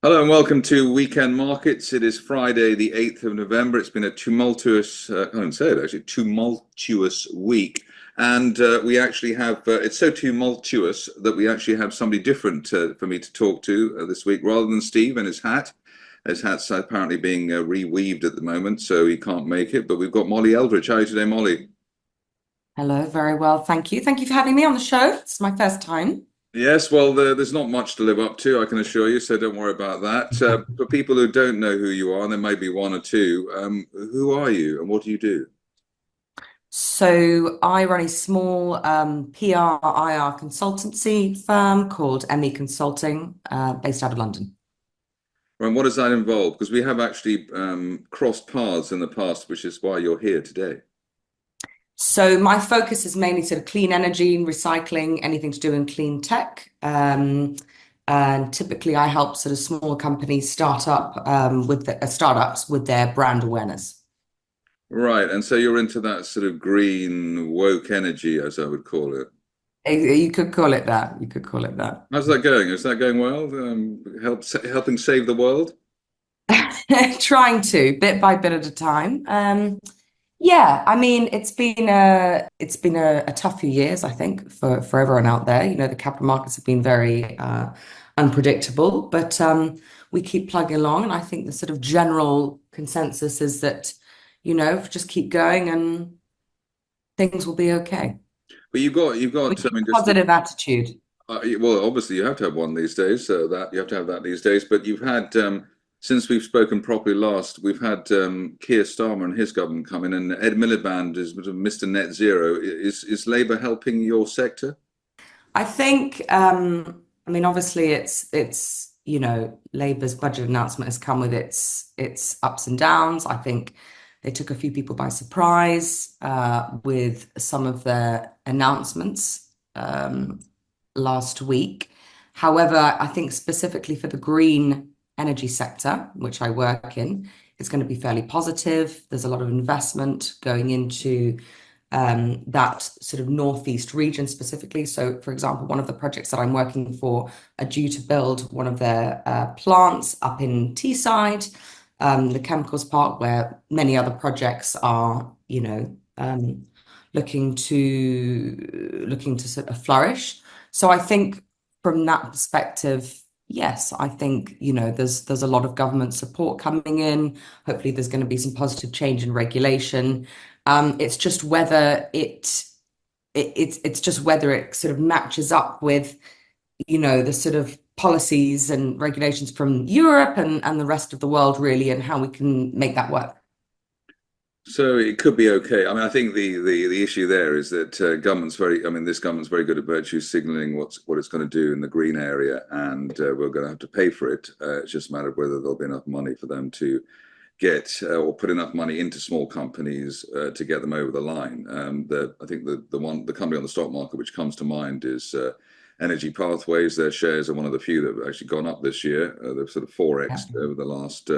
Hello and welcome to Weekend Markets. It is Friday, the 8th of November. It's been a tumultuous, I can't even say it actually, tumultuous week. And we actually have, it's so tumultuous that we actually have somebody different for me to talk to this week rather than Steve and his hat. His hat's apparently being reweaved at the moment, so he can't make it. But we've got Molly Eldridge. How are you today, Molly? Hello, very well, thank you. Thank you for having me on the show. It's my first time. Yes, well, there's not much to live up to, I can assure you, so don't worry about that. For people who don't know who you are, and there may be one or two, who are you and what do you do? So I run a small PR IR consultancy firm called ME Consulting, based out of London. And what does that involve? Because we have actually crossed paths in the past, which is why you're here today. So my focus is mainly sort of clean energy, recycling, anything to do in clean tech. And typically I help sort of small companies start up startups with their brand awareness. Right, and so you're into that sort of green woke energy, as I would call it. You could call it that. You could call it that. How's that going? Is that going well? Helping save the world? Trying to, bit by bit at a time. Yeah, I mean, it's been a tough few years, I think, for everyone out there. You know, the capital markets have been very unpredictable, but we keep plugging along, and I think the sort of general consensus is that, just keep going and things will be okay. But We you've got. I keep mean, a positive attitude. well, obviously you have to have one these days. So that you have to have that these days. But you've had since we've spoken properly last, we've had Keir Starmer and his government come in, and Ed Miliband is sort of Mr. Net Zero. Is Labour helping your sector? I think, I mean, obviously Labour's budget announcement has come with its ups and downs. I think they took a few people by surprise with some of their announcements last week. However, I think specifically for the green energy sector, which I work in, it's going to be fairly positive. There's a lot of investment going into that sort of northeast region specifically. So, for example, one of the projects that I'm working for are due to build one of their plants up in Teesside, the chemicals park, where many other projects are, looking to sort of flourish. So I think from that perspective, yes, I think, there's a lot of government support coming in. Hopefully there's going to be some positive change in regulation. It's just whether it's just whether it sort of matches up with, the sort of policies and regulations from Europe and the rest of the world really, and how we can make that work. So it could be okay. I mean, I think the issue there is that government's very. I mean, this government's very good at virtue signaling what it's going to do in the green area, and we're going to have to pay for it. It's just a matter of whether there'll be enough money for them to get or put enough money into small companies to get them over the line. I think the company on the stock market which comes to mind is Energy Pathways. Their shares are one of the few that have actually gone up this year. They've sort of 4x over the last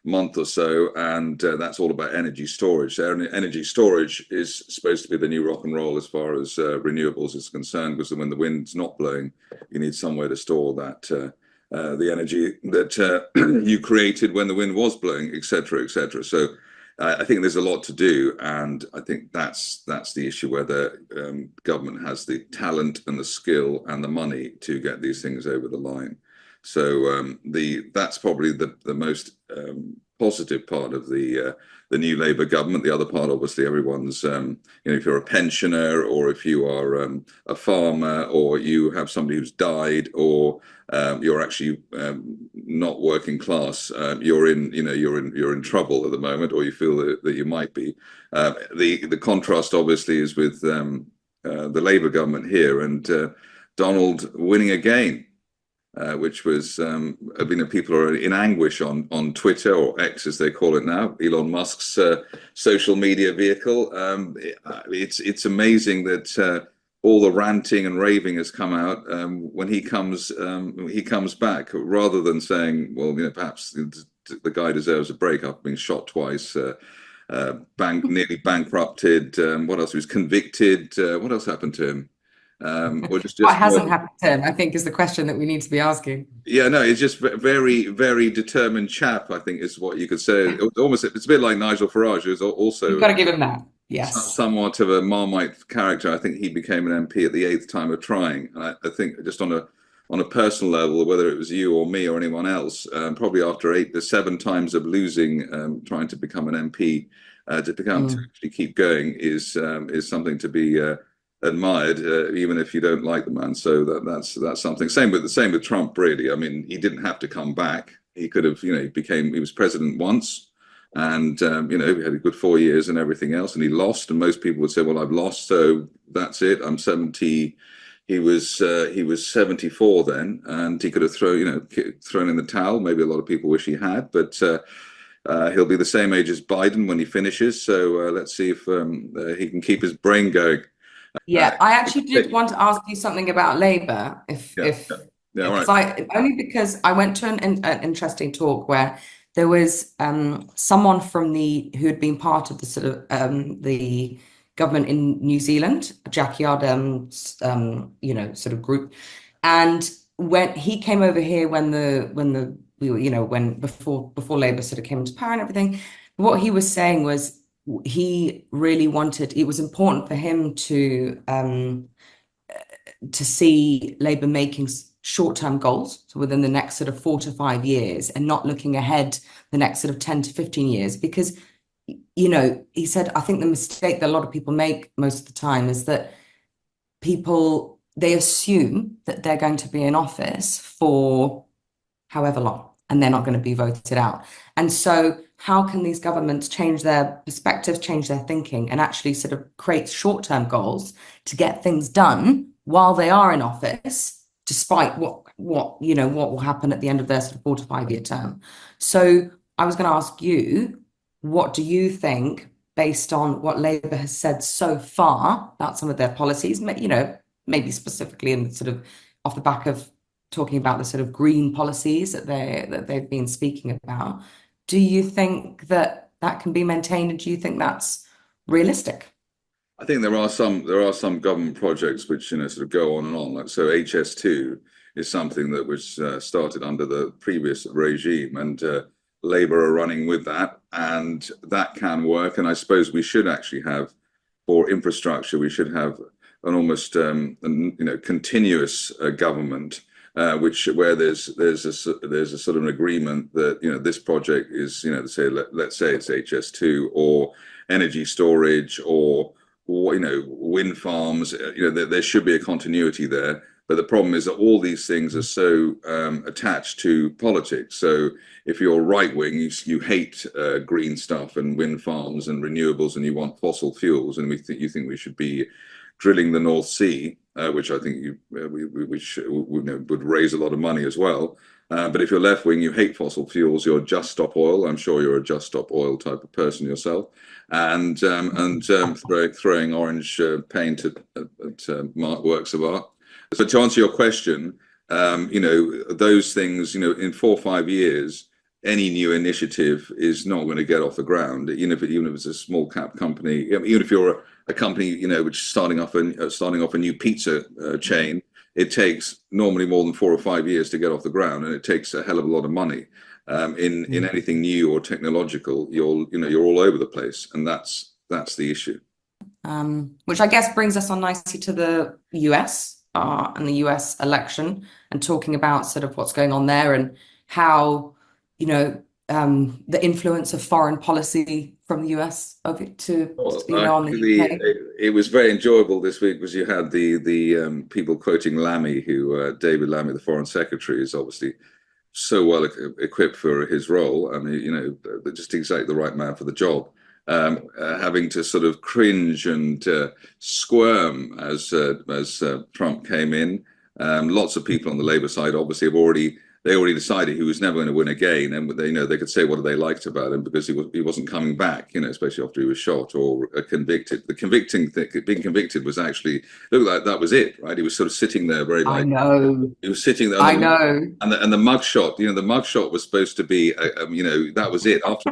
month or so, and that's all about energy storage. So energy storage is supposed to be the new rock and roll as far as renewables is concerned, because when the wind's not blowing, you need somewhere to store that the energy that you created when the wind was blowing, etc., etc. So I think there's a lot to do, and I think that's the issue, whether government has the talent and the skill and the money to get these things over the line. So that's probably the most positive part of the new Labour government. The other part, obviously, everyone's if you're a pensioner or if you are a farmer or you have somebody who's died or you're actually not working class, you're in trouble at the moment, or you feel that you might be. The contrast, obviously, is with the Labour government here and Donald winning again. Which was, people are in anguish on Twitter, or X as they call it now, Elon Musk's social media vehicle. It's amazing that all the ranting and raving has come out when he comes back, rather than saying, well, perhaps the guy deserves a break after being shot twice, nearly bankrupted. What else? He was convicted. What else happened to him? or just What more. hasn't happened, I think, is the question that we need to be asking. Yeah, no, it's just very, very determined chap, I think is what you could say. It's a bit like Nigel Farage, who's You've also got to give him that. Yes. somewhat of a Marmite character. I think he became an MP at the eighth time of trying. And I think just on a personal level, whether it was you or me or anyone else, probably after 7 times of losing, trying to become an MP, to actually keep going is something to be admired, even if you don't like the man. So that's something. Same with Trump, really. I mean, he didn't have to come back. He could have, he was president once, and he had a good 4 years and everything else, and he lost. And most people would say, "Well, I've lost, so that's it. I'm 70." He was 74 then, and he could have thrown in the towel. Maybe a lot of people wish he had, but he'll be the same age as Biden when he finishes. So let's see if he can keep his brain going. Yeah, I actually did want to ask you something about Labour, Yeah, yeah, yeah. All because right. because I went to an interesting talk where there was someone from who had been part of the sort of the government in New Zealand, Jackie Ardern's sort of group, and when he came over here when we were when before Labour sort of came into power and everything, what he was saying was he really wanted, it was important for him to see Labour making short-term goals, so within the next sort of 4 to 5 years, and not looking ahead the next sort of 10 to 15 years. Because, he said, I think the mistake that a lot of people make most of the time is that they assume that they're going to be in office for however long, and they're not going to be voted out. And so how can these governments change their perspectives, change their thinking, and actually sort of create short-term goals to get things done while they are in office, despite what will happen at the end of their sort of 4 to 5 year term? So I was going to ask you, what do you think, based on what Labour has said so far about some of their policies, maybe specifically in sort of off the back of talking about the sort of green policies that they've been speaking about. Do you think that can be maintained, and do you think that's realistic? I think there are some government projects which sort of go on and on. Like so, HS2 is something that was started under the previous regime, and Labour are running with that, and that can work. And I suppose we should actually have, for infrastructure, we should have an almost continuous government, where there's a sort of an agreement that this project is let's say it's HS2 or energy storage or wind farms. There should be a continuity there. But the problem is that all these things are so attached to politics. So if you're right wing, you hate green stuff and wind farms and renewables, and you want fossil fuels, and you think we should be drilling the North Sea, which I think would raise a lot of money as well. But if you're left wing, you hate fossil fuels. You're just stop oil. I'm sure you're a just stop oil type of person yourself, and throwing orange paint at works of art. So to answer your question, those things, in 4 or 5 years, any new initiative is not going to get off the ground, even if it's a small cap company. Even if you're a company, which is starting off a new pizza chain, it takes normally more than 4 or 5 years to get off the ground, and it takes a hell of a lot of money. In anything new or technological, you're all over the place, and that's the issue. Which I guess brings us on nicely to the US and the US election, and talking about sort of what's going on there, and how the influence of foreign policy from the US over to on the UK. It was very enjoyable this week because you had the people quoting Lammy, who David Lammy, the Foreign Secretary, is obviously so well equipped for his role. I mean, just exactly the right man for the job. Having to sort of cringe and squirm as Trump came in. Lots of people on the Labour side obviously they already decided he was never going to win again, and they could say what they liked about him because he wasn't coming back, especially after he was shot or convicted. Being convicted was actually looked like that was it, right? He was sort of sitting there very like, I know. He was sitting there. I know. And the mugshot, the mugshot was supposed to be, that was it. After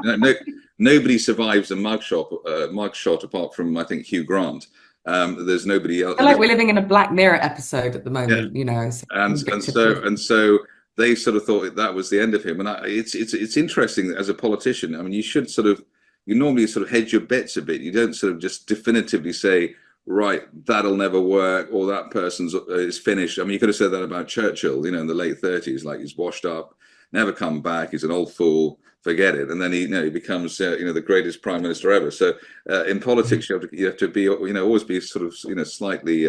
nobody survives a mugshot apart from I think Hugh Grant. There's nobody else. I feel like we're living in a Black Mirror episode at the Yeah, moment, you know, so and and convicted so of, and so they sort of thought that was the end of him. And it's interesting that as a politician, I mean, you normally sort of hedge your bets a bit. You don't sort of just definitively say, right, that'll never work, or that person's is finished. I mean, you could have said that about Churchill, in the late 30s, like he's washed up, never come back, he's an old fool, forget it. And then he becomes the greatest prime minister ever. So in politics, you have to be always be sort of slightly.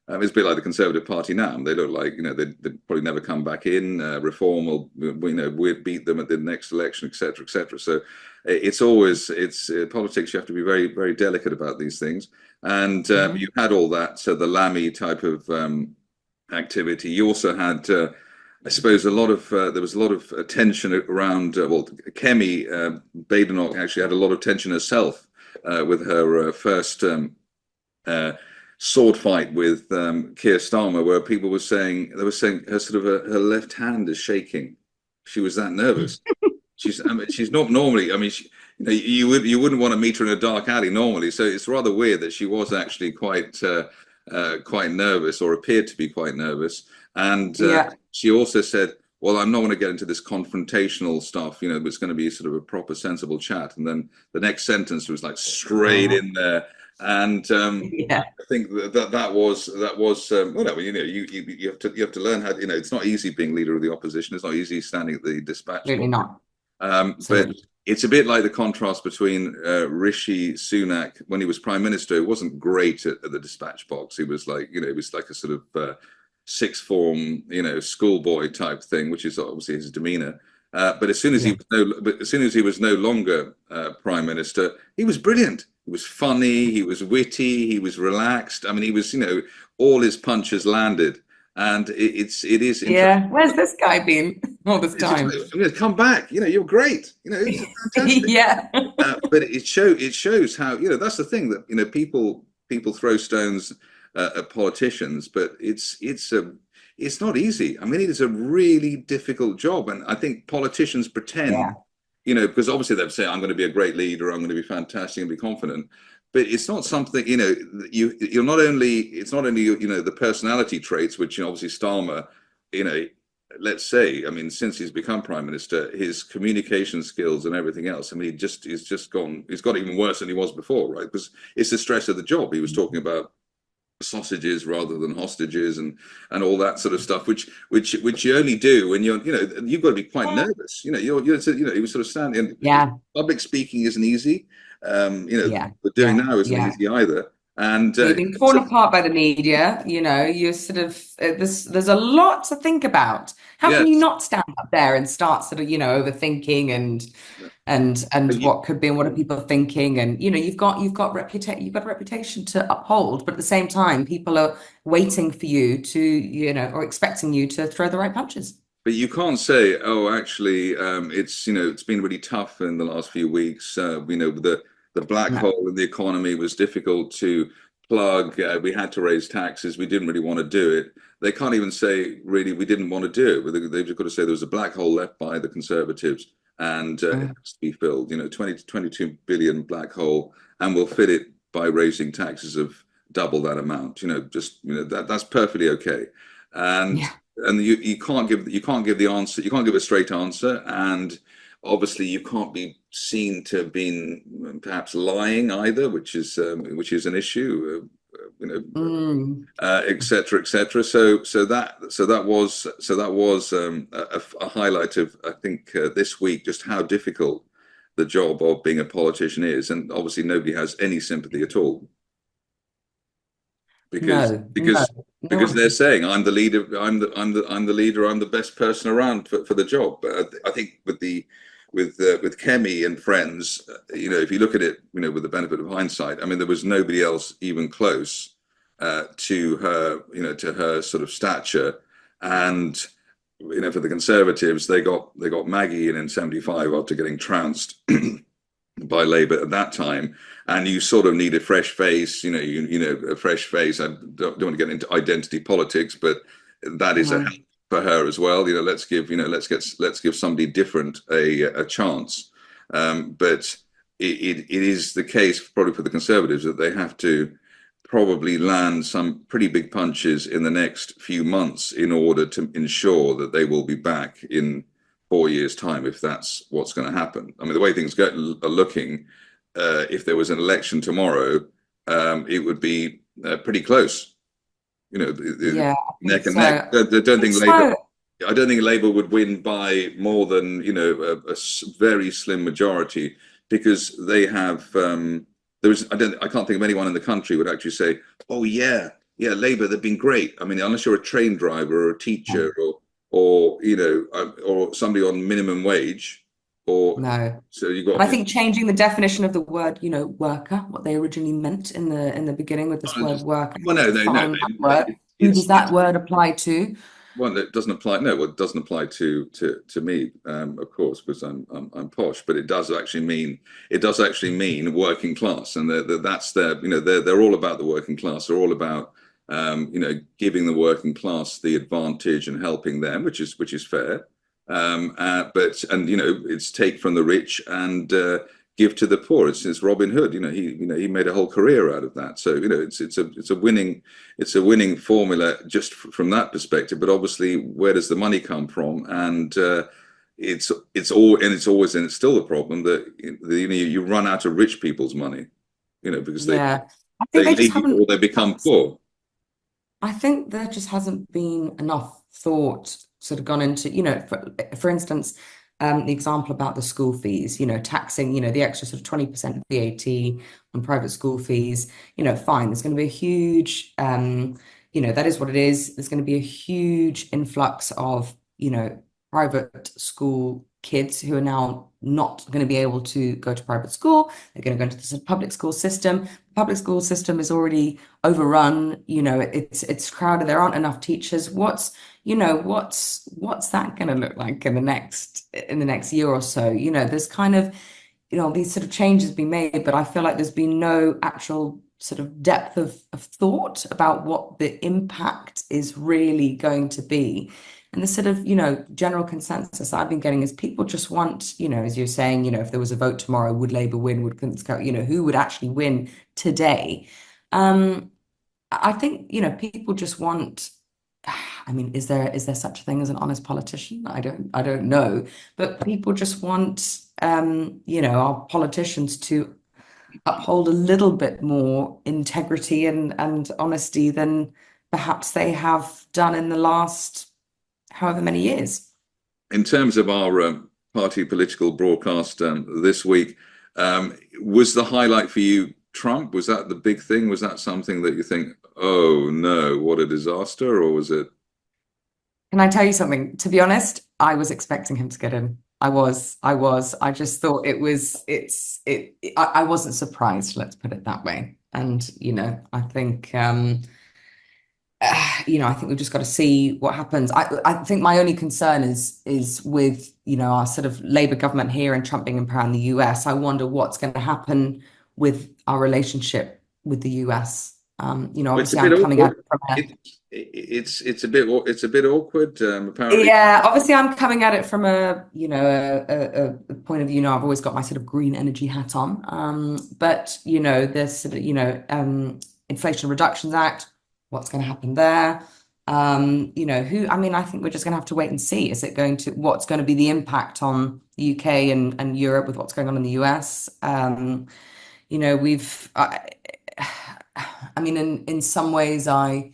It's a bit like the Conservative Party now. They look like they'd probably never come back in. Reform will we'd beat them at the next election, etc., etc. So it's politics. You have to be very very delicate about these things. And you had all that, so the Lammy type of activity. You also had, I suppose, there was a lot of attention around. Kemi Badenoch actually had a lot of tension herself with her first. Sword fight with Keir Starmer, where people were saying her sort of her left hand is shaking. She was that nervous. She's not normally. I mean, you wouldn't want to meet her in a dark alley normally. So it's rather weird that she was actually quite nervous, or appeared to be quite nervous. And yeah. she also said, "Well, I'm not going to get into this confrontational stuff. It's going to be sort of a proper, sensible chat." And then the next sentence was like straight in there. And Yeah, I think that was whatever. You have to learn how. It's not easy being leader of the opposition. It's not easy standing at the dispatch absolutely box. not. But Absolutely. it's a bit like the contrast between Rishi Sunak when he was prime minister. He wasn't great at the dispatch box. He was like, he was like a sort of sixth form, schoolboy type thing, which is obviously his demeanor. But as soon as Yeah. he was no longer prime minister, he was brilliant. He was funny. He was witty. He was relaxed. I mean, he was, all his punches landed, and it is interesting. Yeah. Where's this guy been all this It's just, time? I'm going to come back. You're great. It's fantastic. Yeah. But it shows how that's the thing that people throw stones at politicians, but it's not easy. I mean, it is a really difficult job, and I think politicians pretend, Yeah. because obviously they've said, "I'm going to be a great leader. I'm going to be fantastic and be confident." But it's not something you're not only it's not only the personality traits, which obviously Starmer, you know let's say, I mean, since he's become prime minister, his communication skills and everything else, I mean, he's just gone, he's got even worse than he was before, right? Because it's the stress of the job. He was talking about sausages rather than hostages, and all that sort of stuff, which you only do when you've got to be quite nervous. He was sort of standing. Yeah. Public speaking isn't easy. Yeah. What doing Yeah. now isn't Yeah. easy either. And You've been torn apart by the media, you're sort of there's a lot to think about. How can you yes, not stand up there and start sort of, overthinking and you, what could be and what are people thinking? And you've got a reputation to uphold, but at the same time, people are waiting for you to, or expecting you to throw the right punches. But you can't say, oh, actually, it's been really tough in the last few weeks. The black No. hole in the economy was difficult to plug. We had to raise taxes. We didn't really want to do it. They can't even say, really, we didn't want to do it. They've just got to say there was a black hole left by the Conservatives, and it has to be filled. 20 to 22 billion black hole, and we'll fit it by raising taxes of double that amount. That's perfectly okay. And Yeah. you can't give the answer. You can't give a straight answer, and obviously you can't be seen to have been perhaps lying either, which is an issue. Mm. Etc. etc. So that was a highlight of, I think, this week, just how difficult the job of being a politician is, and obviously nobody has any sympathy at all, because No, no, because no because one. they're saying, I'm the leader, I'm the leader, I'm the best person around for the job. But I think with Kemi and friends, if you look at it, with the benefit of hindsight, I mean, there was nobody else even close to her, to her sort of stature. And for the Conservatives, they got Maggie in '75 after getting trounced by Labour at that time, and you sort of need a fresh face. A fresh face. I don't want to get into identity politics, but that is a No. help for her as well. Let's give somebody different a chance. But it is the case probably for the Conservatives that they have to probably land some pretty big punches in the next few months in order to ensure that they will be back in 4 years' time, if that's what's going to happen. I mean, the way things are looking, if there was an election tomorrow, it would be pretty close. You know, Yeah, I think neck and so. neck. I I don't think think Labour. so. I don't think Labour would win by more than a very slim majority because they have. There is. I can't think of anyone in the country would actually say, "Oh yeah, yeah, Labour. They've been great." I mean, unless you're a train driver or a teacher or or somebody on minimum wage, or No. so you And got. I think changing the definition of the word, worker, what they originally meant in the beginning with this word Just, worker, well, no, no, no. define that word. Who does It's that word apply to? Well, it doesn't apply. No, well, it doesn't apply to me, of course, because I'm posh. But it does actually mean working class, and that's their they're all about the working class. They're all about giving the working class the advantage and helping them, which is fair. But it's take from the rich and give to the poor. It's Robin Hood. He made a whole career out of that. So it's a winning formula just from that perspective. But obviously, where does the money come from? And it's still the problem that you run out of rich people's money, because they Yeah. I think they they just leave or haven't, they become poor. I think there just hasn't been enough thought sort of gone into, for instance, the example about the school fees, taxing, the extra sort of 20% VAT on private school fees, fine. There's going to be a huge, that is what it is. There's going to be a huge influx of, private school kids who are now not going to be able to go to private school. They're going to go into the sort of public school system. Public school system is already overrun. It's crowded. There aren't enough teachers. What's that going to look like in the next year or so? There's kind of, these sort of changes being made, but I feel like there's been no actual sort of depth of thought about what the impact is really going to be. And the sort of, general consensus I've been getting is people just want, as you're saying, if there was a vote tomorrow, would Labour win? Would who would actually win today? I think, people just want, I mean, is there such a thing as an honest politician? I don't know. But people just want our politicians to uphold a little bit more integrity and honesty than perhaps they have done in the last however many years. In terms of our party political broadcast this week, was the highlight for you Trump? Was that the big thing? Was that something that you think, oh no, what a disaster? Or was it? Can I tell you something? To be honest, I was expecting him to get in. I just thought I wasn't surprised, let's put it that way. And, I think, I think we've just got to see what happens. I think my only concern is with, our sort of Labour government here and Trump being in power in the US. I wonder what's going to happen with our relationship with the US. It's a Obviously bit I'm coming at awkward. it from a It's a bit awkward. Apparently, Yeah, obviously I'm coming at it from a point of view. I've always got my sort of green energy hat on. But there's sort of, Inflation Reductions Act, what's going to happen there? I mean, I think we're just going to have to wait and see. What's going to be the impact on the UK and Europe with what's going on in the US? I mean, in some ways, yeah,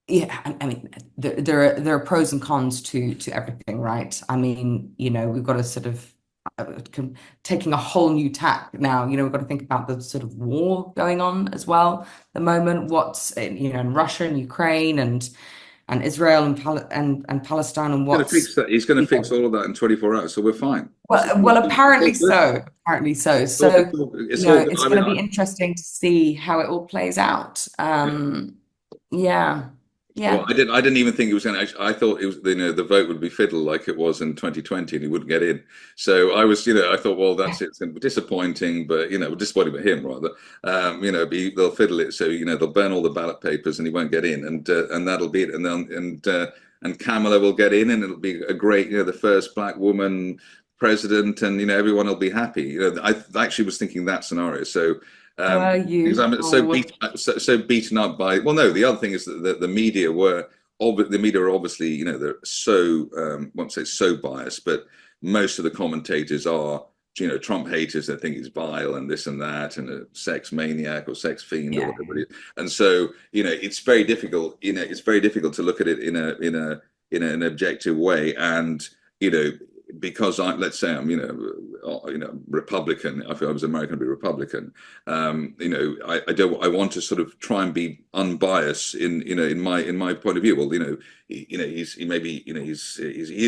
I mean, there are pros and cons to everything, right? I mean, we've got to sort of taking a whole new tack now. We've got to think about the sort of war going on as well. At the moment, what's in Russia and Ukraine and Israel and Palestine and going to fix what's that. He's going to you fix know all of that in 24 hours, so we're fine. well, It's all apparently good. so. Apparently so. It's So, all, it's all good. it's I going mean, to be interesting to see how it all plays out. Yeah, well, yeah. I didn't even think it was going to actually. I thought it was, the vote would be fiddle like it was in 2020, and he wouldn't get in. So I thought, well, that's it. It's going to be disappointing, but disappointing for him rather. They'll fiddle it, so they'll burn all the ballot papers, and he won't get in, and that'll be it. And Kamala will get in, and it'll be a great, the first black woman president, and everyone will be happy. I actually was thinking that scenario. So Because I'm Oh, so beaten up by. Well, no, the other thing is that the media the media are obviously, they're so won't say so biased, but most of the commentators are, Trump haters that think he's vile and this and that and a sex maniac or sex fiend or yeah. whatever it is. And so, it's very difficult. It's very difficult to look at it in an objective way. And you know, because let's say I'm, Republican. If I was American, I'd be Republican. I don't. I want to sort of try and be unbiased in my point of view. Well, he's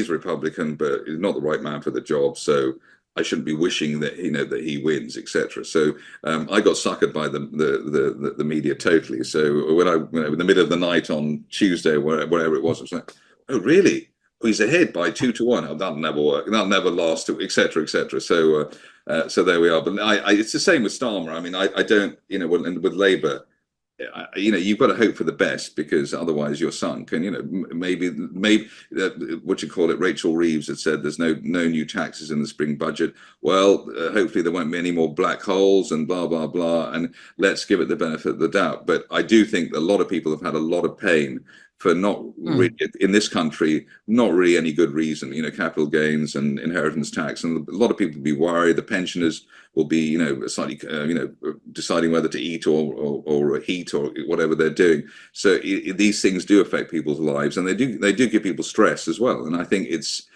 Republican, but he's not the right man for the job. So I shouldn't be wishing that that he wins, etc. So I got suckered by the media totally. So when in the middle of the night on Tuesday, whatever it was like, oh really? Oh, he's ahead by 2-1. Oh, that'll never work. That'll never last, etc., etc. So there we are. But it's the same with Starmer. I mean, I don't, with Labour, you've got to hope for the best because otherwise you're sunk. And maybe what you call it, Rachel Reeves had said there's no new taxes in the spring budget. Well, hopefully there won't be any more black holes and blah blah blah. And let's give it the benefit of the doubt. But I do think that a lot of people have had a lot of pain for not really, in this country, not really any good reason. Capital gains and inheritance tax, and a lot of people will be worried. The pensioners will be, slightly, deciding whether to eat or heat or whatever they're doing. So these things do affect people's lives, and they do give people stress as well. And I think it's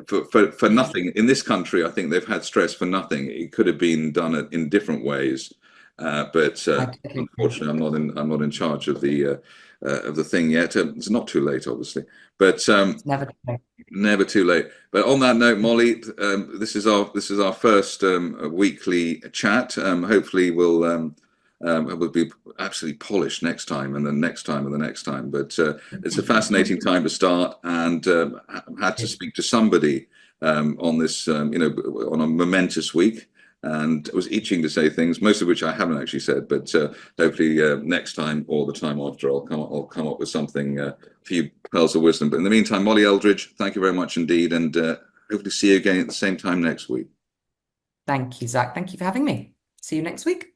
for nothing in this country. I think they've had stress for nothing. It could have been done in different ways, but unfortunately, I'm not in charge of the thing yet. It's not too late, obviously, but It's never too late. never too late. But on that note, Molly, this is our first weekly chat. Hopefully, we'll be absolutely polished next time, and the next time, and the next time. But it's a fascinating time to start, and had to speak to somebody on this, on a momentous week. And I was itching to say things, most of which I haven't actually said, but hopefully next time or the time after, I'll come up with something, a few pearls of wisdom. But in the meantime, Molly Eldridge, thank you very much indeed, and hopefully see you again at the same time next week. Thank you, Zach. Thank you for having me. See you next week.